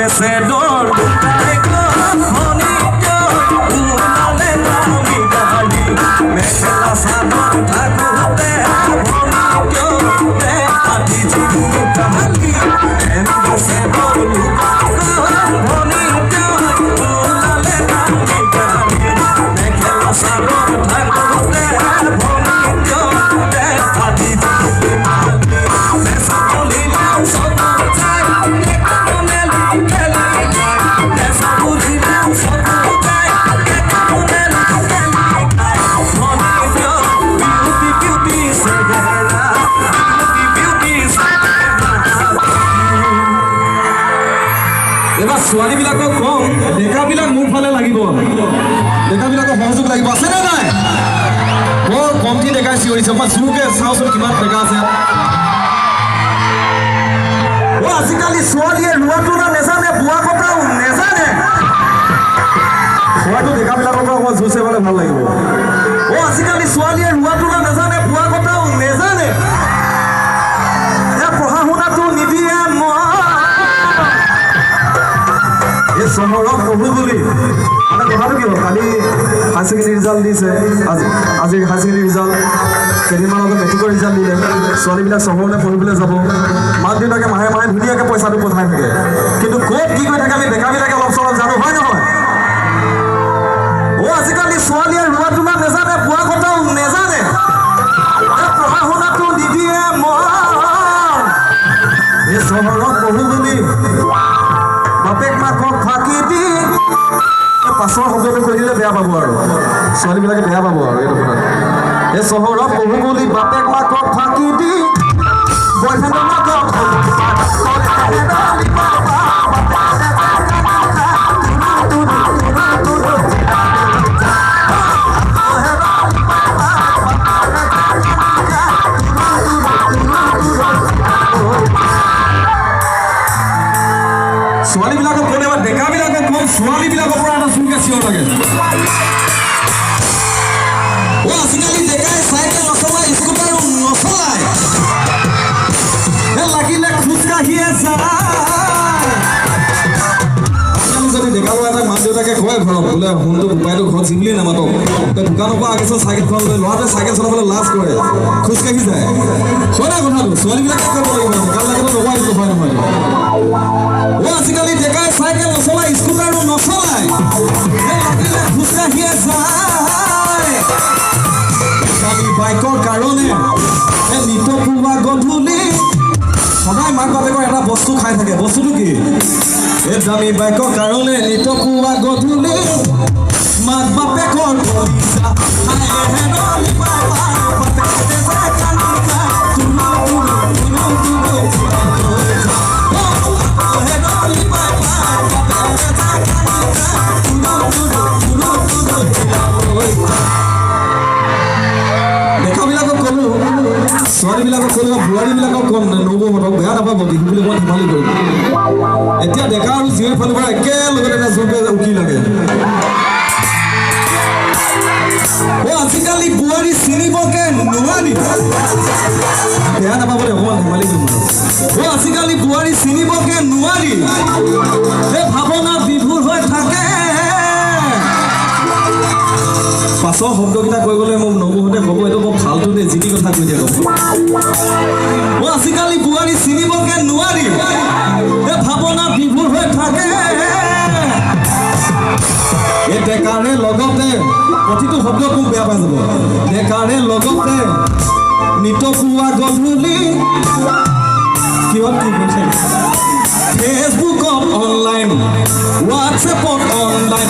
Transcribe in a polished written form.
এম্বেসেডৰ মেখেলা চাদৰ থাকোঁতে ছোৱালীবিলাকক কম ডেকাবিলাক মোৰ ফালে লাগিব ডেকাবিলাকক সহযোগ লাগিব আছেনে নাই বৰ কমটি ডেকাই চিঞৰিছে মই জোৰকে চাওঁচোন কিমান ডেকা আছে আজিকালি ছোৱালীয়ে ৰোৱাটো নেজানে বোৱা কটাও নেজানে হয়তো ডেকাবিলাকৰ পৰা অকণমান জোৰছে পালে ভাল লাগিব আজিকালি ছোৱালীয়ে ৰোৱাটো নেজানে বোৱা কটাও নেজানে পঢ়া শুনাটো নিদিয়ে চহৰত পঢ়ো বুলি মানে কথাটো কি হ'ল কালি হায়াৰ ছেকেণ্ডেৰী ৰিজাল্ট দিছে আজি হায়াৰ ছেকেণ্ডেৰী ৰিজাল্ট কেইদিনমান আগত মেট্ৰিকৰ ৰিজাল্ট দিলে ছোৱালীবিলাক চহৰলৈ পঢ়িবলৈ যাব মাক দেউতাকে মাহে মাহে ধুনীয়াকৈ পইচাটো পঠাই থাকে কিন্তু ক'ত কি কৰি থাকে আমি ডেকাবিলাকে অলপ চলপ জানো হয় নহয় আজিকালি ছোৱালীয়ে ৰোৱা তোলা নেজানে বোৱা কটাও নেজানে পঢ়া শুনাটো নিদিয়ে এই চহৰত পঢ়ো বুলি বাপেক মাকক ফাঁকি দি পাছৰ শব্দটো কৈ দিলে বেয়া পাব আৰু ছোৱালীবিলাকে বেয়া পাব আৰু এইটো কথা এই চহৰত পঢ়ো বুলি বাপেক মাকক ফাঁকি দি বয়ফ্ৰেণ্ডৰ মাকক ছোৱালীবিলাকক ক'লে বা ডেকাবিলাকক কম ছোৱালীবিলাকৰ পৰা এটা চুলকে চিঞৰ লাগে আজিকালি ডেকাই চাইকেল নচলায় স্কুটাৰ নচলায় লাগিলে খোজকাঢ়িয়ে যদি ডেকা ল'ৰা এটাক মাক দেউতাকে কয় ঘৰত বোলে সোণটো বোপাইটো ঘৰত চিবিলি নামাতক দোকানৰ পৰা আগেচোন চাইকেলখন লৈ ল'ৰাটোৱে চাইকেল চলাবলৈ লাজ কৰে খোজকাঢ়ি যায় হয় নাই কথাটো ছোৱালীবিলাকে কৰিব লাগিব ডেকাবিলাকেতো নকয় এইটো হয় নহয় আজিকালি ডেকাই চাইকেল নচলায় স্কুটাৰো নচলায় খোজকাঢ়িয়ে যায় দামী বাইকৰ কাৰণে নিত পুৱা গধূলি সদায় মাক বাপেকৰ এটা বস্তু খাই থাকে বস্তুটো কি এই দামী বাইকৰ কাৰণে নিত পুৱা গধূলি মাক বাপেকৰ ডেকাবিলাকক ক'লো ছোৱালীবিলাকক ক'লো বোৱাৰীবিলাকক কম নবৌহঁতক বেয়া নাপাব বিহু বুলি মই ধেমালি কৰিম এতিয়া ডেকা আৰু জীয়ৰীৰ ফালৰ পৰা একেলগতে এটা জোৰকে উকি লাগে আজিকালি বোৱাৰী চিনিবকে নোৱাৰি বেয়া নাপাব দে অকণমান ধেমালি কৰিম আজিকালি বোৱাৰী চিনিবকে নোৱাৰি এই ভাৱনা বিভোৰ হৈ থাকে পাছৰ শব্দকেইটা কৈ গ'লে মোক নবৌহঁতে ক'ব এইটো বৰ ফাল্টু দেই যি কথা কৈ দিয়ে আজিকালি বোৱাৰী চিনিবকে নোৱাৰি এই ভাৱনা বিভোৰ হৈ থাকে এই ডেকাৰে লগতে প্ৰতিটো শব্দত মোক বেয়া পাই যাব ডেকাৰে লগতে নিত পুৱা গধূলি কিহত কি কৈছে ফেচবুকত অনলাইন হোৱাটছএপত অনলাইন